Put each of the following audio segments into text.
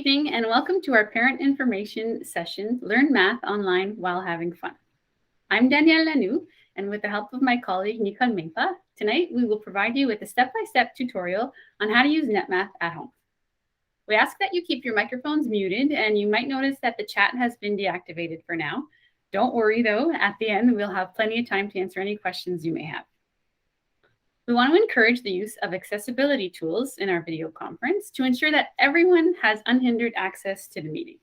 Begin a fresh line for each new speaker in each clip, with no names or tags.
evening and welcome to our parent information session, Learn Math Online While Having Fun. I'm Danielle Lanou, and with the help of my colleague Nicole Mimpa, tonight we will provide you with a step-by-step tutorial on how to use NetMath at home. We ask that you keep your microphones muted, and you might notice that the chat has been deactivated for now. Don't worry though, at the end we'll have plenty of time to answer any questions you may have. We want to encourage the use of accessibility tools in our video conference to ensure that everyone has unhindered access to the meeting.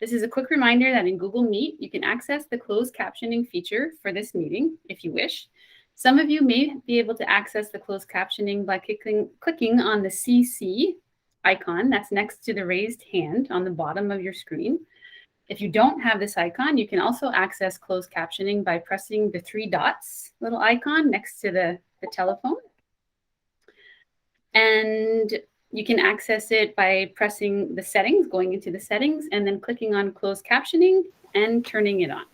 This is a quick reminder that in Google Meet, you can access the closed captioning feature for this meeting if you wish. Some of you may be able to access the closed captioning by clicking on the CC icon that's next to the raised hand on the bottom of your screen. If you don't have this icon, you can also access closed captioning by pressing the three dots little icon next to the telephone. And you can access it by pressing the settings, going into the settings, and then clicking on closed captioning and turning it on.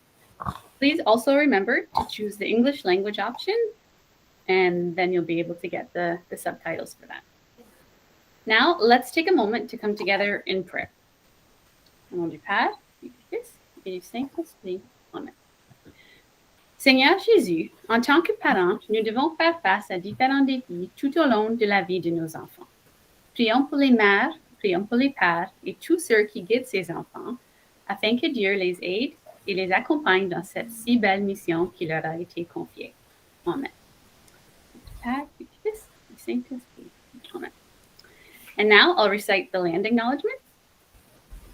Please also remember to choose the English language option, and then you'll be able to get the subtitles for that. Now, let's take a moment to come together in prayer. On du Père, du Fils et du Saint-Esprit. Amen. Seigneur Jésus, en tant que parents, nous devons faire face à différents défis tout au long de la vie de nos enfants. Prions pour les mères, prions pour les pères et tous ceux qui guident ces enfants, afin que Dieu les aide et les accompagne dans cette si belle mission qui leur a été confiée. Amen. Père, du Fils, du Saint-Esprit. Amen. And now I'll recite the land acknowledgement.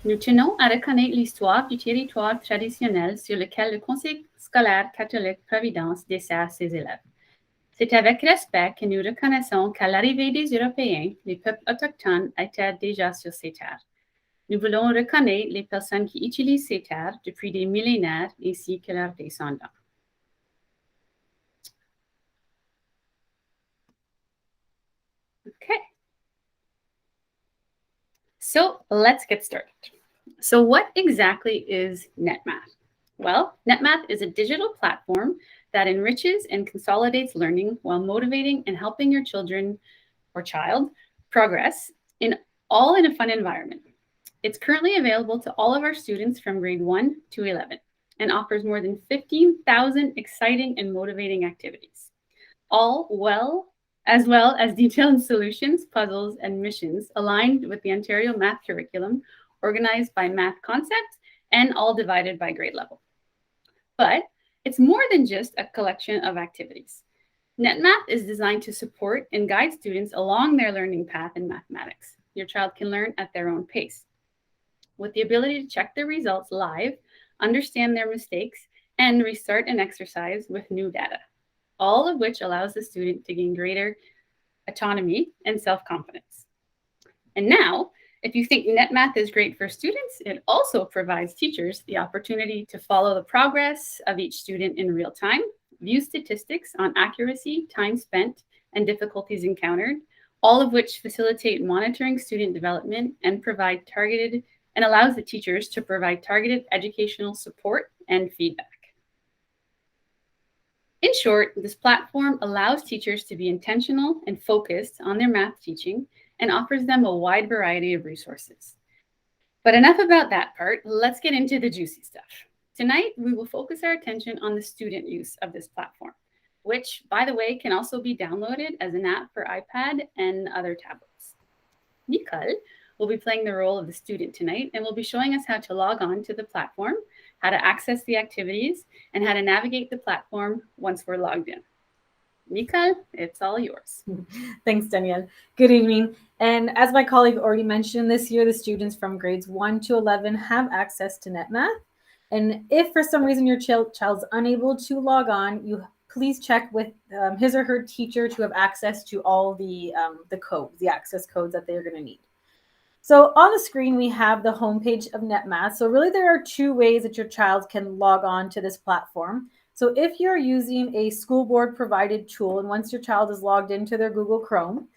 Nous tenons à reconnaître l'histoire du territoire traditionnel sur lequel le Conseil scolaire catholique Providence dessert ses élèves. C'est avec respect que nous reconnaissons qu'à l'arrivée des Européens, les peuples autochtones étaient déjà sur ces terres. Nous voulons reconnaître les personnes qui utilisent ces terres depuis des millénaires ainsi que leurs descendants. Okay. So let's get started. So what exactly is NetMath? Well, NetMath is a digital platform that enriches and consolidates learning while motivating and helping your children or child progress all in a fun environment. It's currently available to all of our students from grade 1 to 11 and offers more than 15,000 exciting and motivating activities, as well as detailed solutions, puzzles, and missions aligned with the Ontario math curriculum, organized by math concepts and all divided by grade level. But it's more than just a collection of activities. NetMath is designed to support and guide students along their learning path in mathematics. Your child can learn at their own pace, with the ability to check their results live, understand their mistakes, and restart an exercise with new data, all of which allows the student to gain greater autonomy and self-confidence. And now, if you think NetMath is great for students, it also provides teachers the opportunity to follow the progress of each student in real time, view statistics on accuracy, time spent, and difficulties encountered, all of which facilitate monitoring student development and allows the teachers to provide targeted educational support and feedback. In short, this platform allows teachers to be intentional and focused on their math teaching and offers them a wide variety of resources. But enough about that part, let's get into the juicy stuff. Tonight, we will focus our attention on the student use of this platform, which, by the way, can also be downloaded as an app for iPad and other tablets. Nicole will be playing the role of the student tonight and will be showing us how to log on to the platform, how to access the activities, and how to navigate the platform once we're logged in. Nicole, it's all yours.
Thanks, Danielle. Good evening. And as my colleague already mentioned, this year the students from grades 1 to 11 have access to NetMath. And if for some reason your child's unable to log on, you please check with his or her teacher to have access to all the codes, the access codes that they're going to need. So on the screen, we have the homepage of NetMath. So really there are two ways that your child can log on to this platform. So if you're using a school board provided tool, and once your child is logged into their Google Chrome,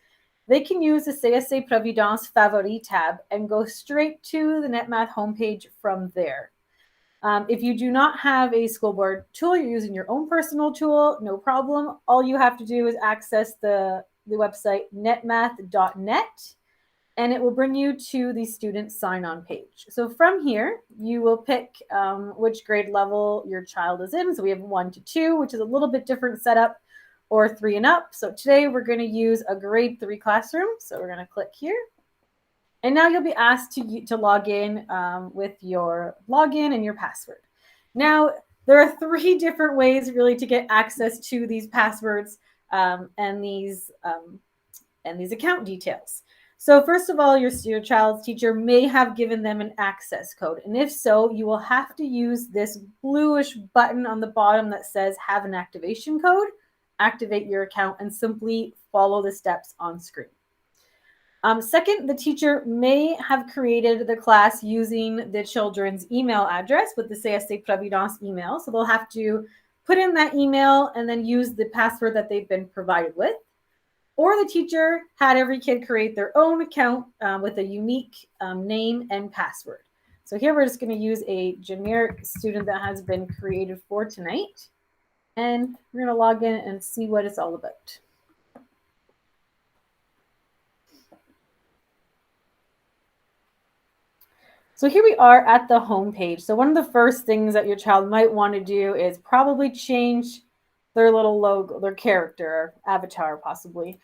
they can use the CSA Providence Favori tab and go straight to the NetMath homepage from there. If you do not have a school board tool, you're using your own personal tool, no problem. All you have to do is access the website netmath.net and it will bring you to the student sign-on page. So from here, you will pick which grade level your child is in. So we have 1 to 2, which is a little bit different setup, or 3 and up. So today we're going to use a grade 3 classroom. So we're going to click here. And now you'll be asked to log in with your login and your password. Now, there are 3 different ways really to get access to these passwords and these account details. So first of all, your child's teacher may have given them an access code. And if so, you will have to use this bluish button on the bottom that says have an activation code, activate your account, and simply follow the steps on screen. Second, the teacher may have created the class using the children's email address with the CSC Providence email. So they'll have to put in that email and then use the password that they've been provided with. Or the teacher had every kid create their own account with a unique name and password. So here we're just going to use a generic student that has been created for tonight. And we're going to log in and see what it's all about. So here we are at the home page. So one of the first things that your child might want to do is probably change their little logo, their character, or avatar possibly.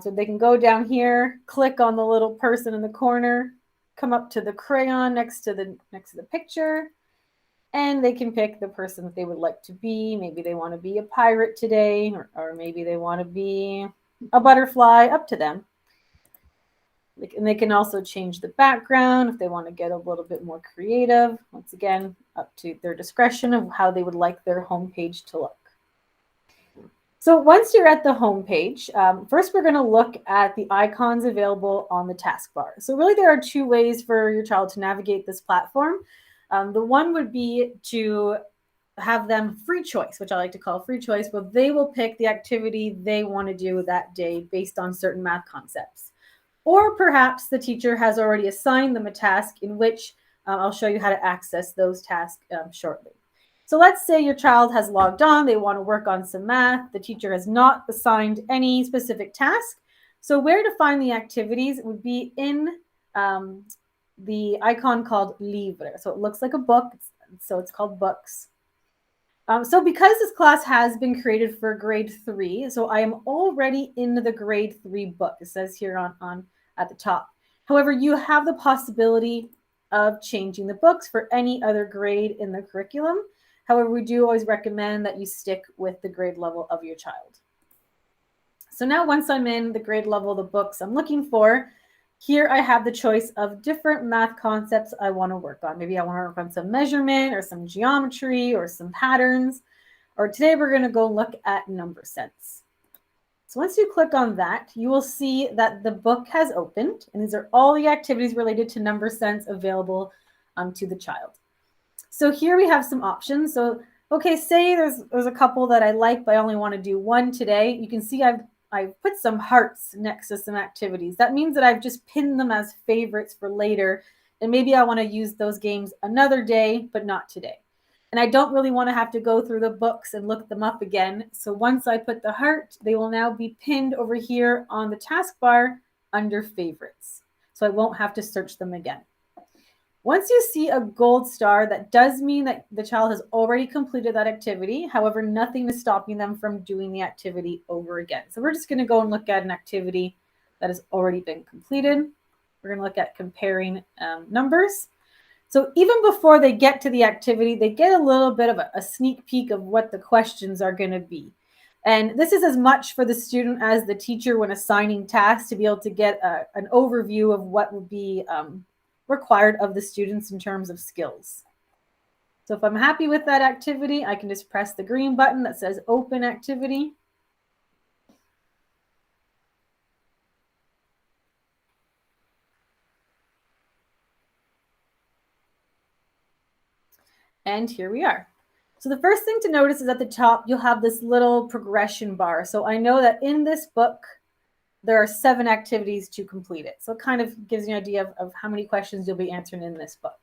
So they can go down here, click on the little person in the corner, come up to the crayon next to the picture, and they can pick the person that they would like to be. Maybe they want to be a pirate today, or maybe they want to be a butterfly, up to them. And they can also change the background if they want to get a little bit more creative. Once again, up to their discretion of how they would like their homepage to look. So once you're at the homepage, first we're going to look at the icons available on the taskbar. So really there are 2 ways for your child to navigate this platform. The one would be to have them free choice, which I like to call free choice, where they will pick the activity they want to do that day based on certain math concepts. Or perhaps the teacher has already assigned them a task in which I'll show you how to access those tasks shortly. So let's say your child has logged on, they want to work on some math. The teacher has not assigned any specific task. So where to find the activities would be in the icon called Livre. So it looks like a book, so it's called Books. So because this class has been created for grade 3, so I am already in the grade 3 book. It says here on at the top. However, you have the possibility of changing the books for any other grade in the curriculum. However, we do always recommend that you stick with the grade level of your child. So now once I'm in the grade level of the books I'm looking for, here I have the choice of different math concepts I want to work on. Maybe I want to work on some measurement or some geometry or some patterns. Or today we're going to go look at number sense. So once you click on that, you will see that the book has opened. And these are all the activities related to number sense available to the child. So here we have some options. So, okay, say there's a couple that I like, but I only want to do one today. You can see I've put some hearts next to some activities. That means that I've just pinned them as favorites for later. And maybe I want to use those games another day, but not today. And I don't really want to have to go through the books and look them up again. So once I put the heart, they will now be pinned over here on the taskbar under favorites. So I won't have to search them again. Once you see a gold star, that does mean that the child has already completed that activity. However, nothing is stopping them from doing the activity over again. So we're just going to go and look at an activity that has already been completed. We're going to look at comparing numbers. So even before they get to the activity, they get a little bit of a sneak peek of what the questions are going to be. And this is as much for the student as the teacher when assigning tasks to be able to get an overview of what will be required of the students in terms of skills. So if I'm happy with that activity, I can just press the green button that says open activity. And here we are. So the first thing to notice is at the top, you'll have this little progression bar. So I know that in this book, there are 7 activities to complete it. So it kind of gives you an idea of how many questions you'll be answering in this book.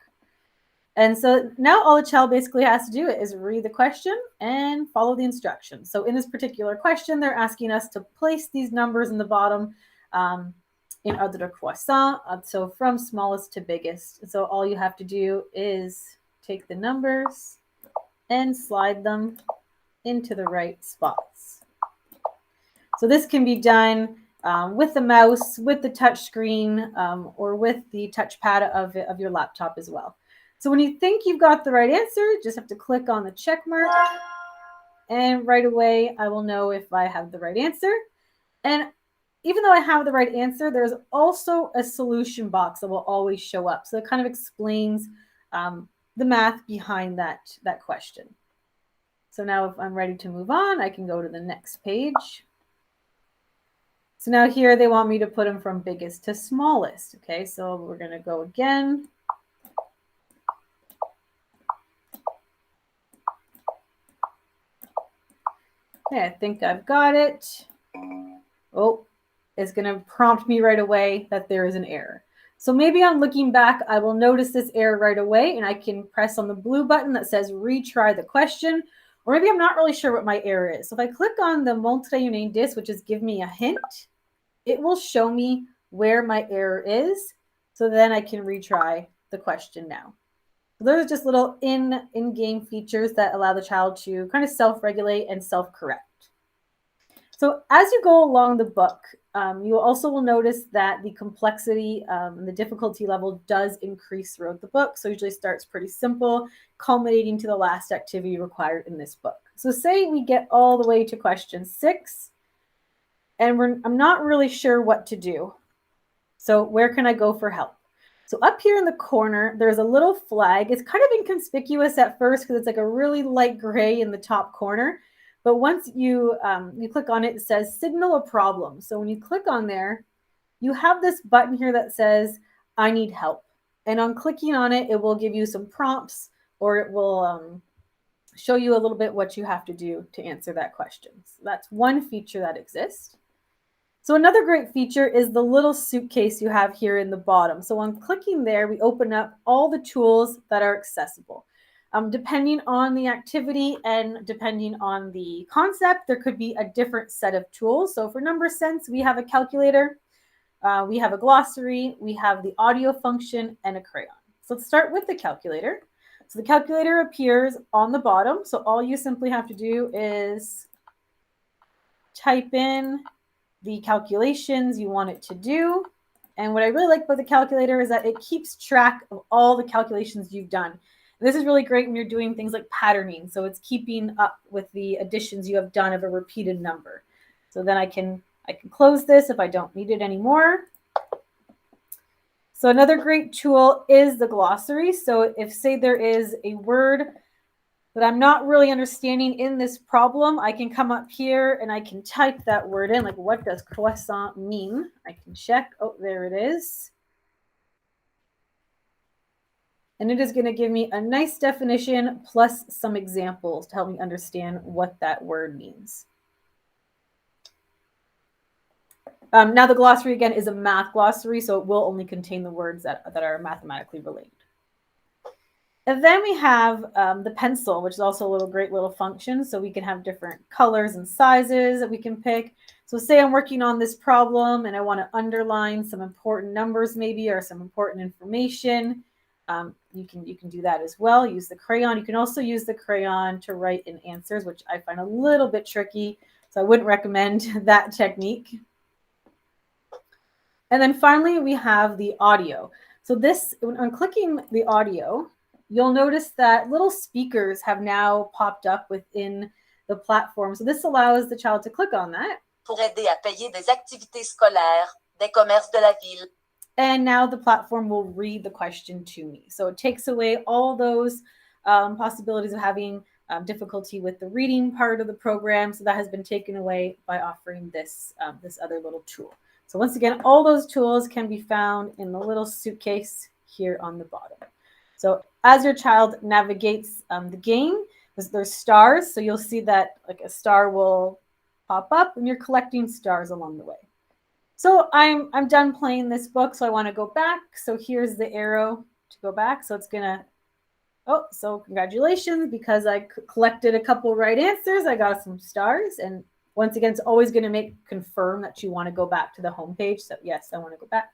And so now all the child basically has to do is read the question and follow the instructions. So in this particular question, they're asking us to place these numbers in the bottom in ordre croissant, so from smallest to biggest. So all you have to do is take the numbers and slide them into the right spots. So this can be done with the mouse, with the touch screen, or with the touchpad of your laptop as well. So when you think you've got the right answer, just have to click on the check mark, and right away I will know if I have the right answer. And even though I have the right answer, there's also a solution box that will always show up. So it kind of explains the math behind that question. So now if I'm ready to move on, I can go to the next page. So now here they want me to put them from biggest to smallest. Okay, so we're going to go again. Okay, I think I've got it. Oh, it's going to prompt me right away that there is an error. So maybe on looking back, I will notice this error right away, and I can press on the blue button that says retry the question. Or maybe I'm not really sure what my error is. So if I click on the montrer un indice, which is give me a hint, it will show me where my error is. So then I can retry the question now. So those are just little in-game features that allow the child to kind of self-regulate and self-correct. So as you go along the book, you also will notice that the complexity and the difficulty level does increase throughout the book. So usually starts pretty simple, culminating to the last activity required in this book. So say we get all the way to question 6, and I'm not really sure what to do. So where can I go for help? So up here in the corner, there's a little flag. It's kind of inconspicuous at first because it's like a really light gray in the top corner. But once you click on it, it says signal a problem. So when you click on there, you have this button here that says, I need help. And on clicking on it, it will give you some prompts, or it will show you a little bit what you have to do to answer that question. So that's one feature that exists. So another great feature is the little suitcase you have here in the bottom. So on clicking there, we open up all the tools that are accessible. Depending on the activity and depending on the concept, there could be a different set of tools. So for number sense, we have a calculator, we have a glossary, we have the audio function, and a crayon. So let's start with the calculator. So the calculator appears on the bottom. So all you simply have to do is type in the calculations you want it to do. And what I really like about the calculator is that it keeps track of all the calculations you've done. This is really great when you're doing things like patterning. So it's keeping up with the additions you have done of a repeated number. So then I can close this if I don't need it anymore. So another great tool is the glossary. So if, say, there is a word that I'm not really understanding in this problem, I can come up here and I can type that word in, like what does croissant mean? I can check. Oh, there it is. And it is going to give me a nice definition plus some examples to help me understand what that word means. Now the glossary, again, is a math glossary, so it will only contain the words that are mathematically related. And then we have the pencil, which is also a great little function. So we can have different colors and sizes that we can pick. So say I'm working on this problem and I want to underline some important numbers maybe, or some important information. You can do that as well. Use the crayon. You can also use the crayon to write in answers, which I find a little bit tricky. So I wouldn't recommend that technique. And then finally, we have the audio. So this, when clicking the audio, you'll notice that little speakers have now popped up within the platform. So this allows the child to click on that.
Pour aider à payer des activités scolaires, des commerces de la ville.
And now the platform will read the question to me. So it takes away all those possibilities of having difficulty with the reading part of the program. So that has been taken away by offering this other little tool. So once again, all those tools can be found in the little suitcase here on the bottom. So as your child navigates the game, there's stars. So you'll see that like a star will pop up and you're collecting stars along the way. So I'm done playing this book, so I want to go back. So here's the arrow to go back. So it's gonna, so congratulations, because I collected a couple right answers. I got some stars, and Once again, it's always going to confirm that you want to go back to the home page. So yes, I want to go back.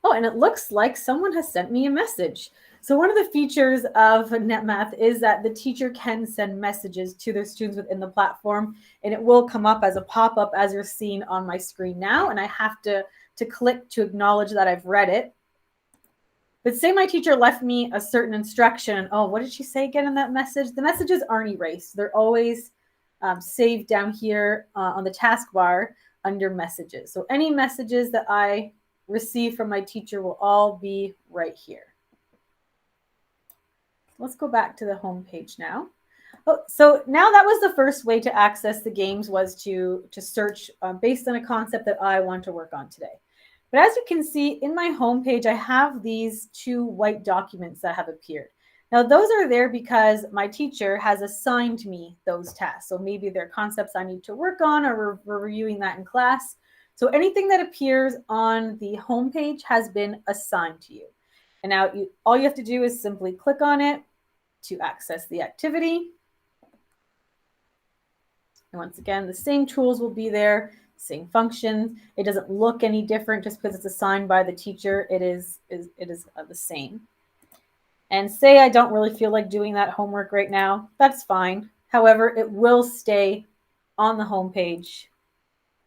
Oh, and it looks like someone has sent me a message. So one of the features of Netmath is that the teacher can send messages to their students within the platform, and it will come up as a pop-up as you're seeing on my screen now, and I have to click to acknowledge that I've read it. But say my teacher left me a certain instruction. Oh, what did she say again in that message? The messages aren't erased. They're always saved down here on the taskbar under messages. So any messages that I receive from my teacher will all be right here. Let's go back to the home page now. Oh, so now that was the first way to access the games, was to search based on a concept that I want to work on today. But as you can see in my home page, I have these 2 white documents that have appeared. Now those are there because my teacher has assigned me those tasks. So maybe they're concepts I need to work on, or we're reviewing that in class. So anything that appears on the home page has been assigned to you. And now all you have to do is simply click on it to access the activity. And once again, the same tools will be there, same functions. It doesn't look any different just because it's assigned by the teacher. It is the same. And say I don't really feel like doing that homework right now, that's fine. However, it will stay on the home page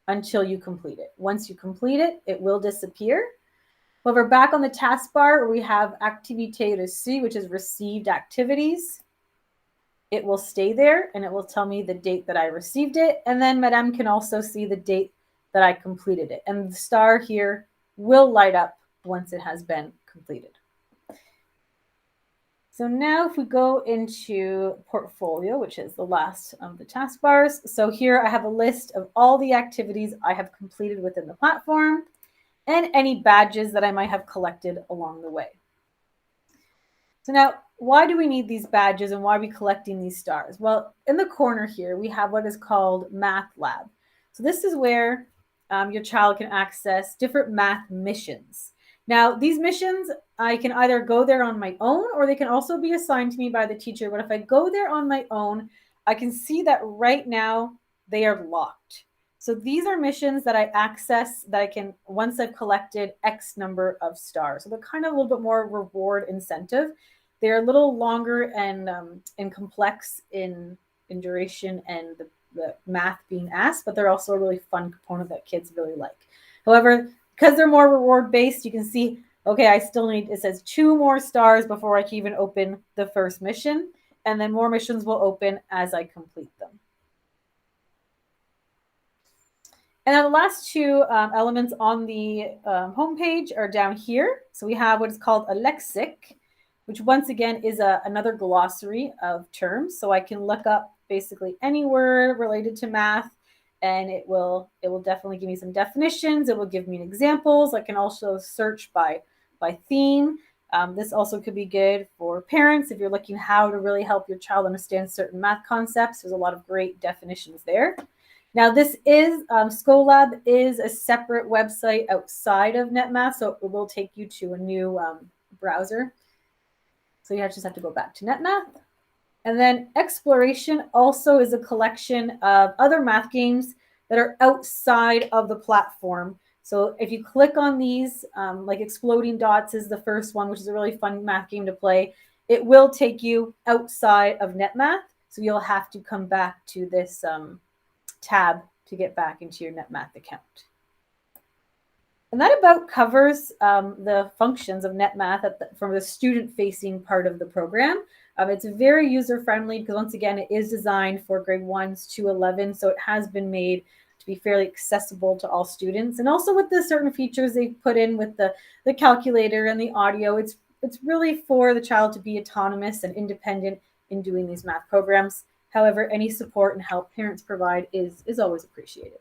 until you complete it. Once you complete it, it will disappear. However, back on the taskbar, we have Activité reçue, which is received activities. It will stay there, and it will tell me the date that I received it. And then Madame can also see the date that I completed it. And the star here will light up once it has been completed. So now if we go into portfolio, which is the last of the taskbars. So here I have a list of all the activities I have completed within the platform and any badges that I might have collected along the way. So now, why do we need these badges and why are we collecting these stars? Well, in the corner here, we have what is called Math Lab. So this is where your child can access different math missions. Now, these missions, I can either go there on my own or they can also be assigned to me by the teacher. But if I go there on my own, I can see that right now they are locked. So these are missions that I access that I can, once I've collected X number of stars. So they're kind of a little bit more reward incentive. They're a little longer and complex in duration and the math being asked, but they're also a really fun component that kids really like. However, because they're more reward based, you can see, okay, I still need, it says 2 more stars before I can even open the first mission. And then more missions will open as I complete them. And then the last 2 elements on the homepage are down here. So we have what is called a lexic, which once again is another glossary of terms. So I can look up basically any word related to math, and it will definitely give me some definitions. It will give me examples. I can also search by theme. This also could be good for parents if you're looking how to really help your child understand certain math concepts. There's a lot of great definitions there. Now this is, Scholab is a separate website outside of Netmaths, so it will take you to a new browser. So you just have to go back to Netmath. And then Exploration also is a collection of other math games that are outside of the platform. So if you click on these, like Exploding Dots is the first one, which is a really fun math game to play. It will take you outside of Netmath. So you'll have to come back to this tab to get back into your Netmath account. And that about covers the functions of Netmath from the student-facing part of the program. It's very user-friendly because, once again, it is designed for grade 1s to 11, so it has been made to be fairly accessible to all students. And also with the certain features they've put in with the calculator and the audio, it's really for the child to be autonomous and independent in doing these math programs. However, any support and help parents provide is always appreciated.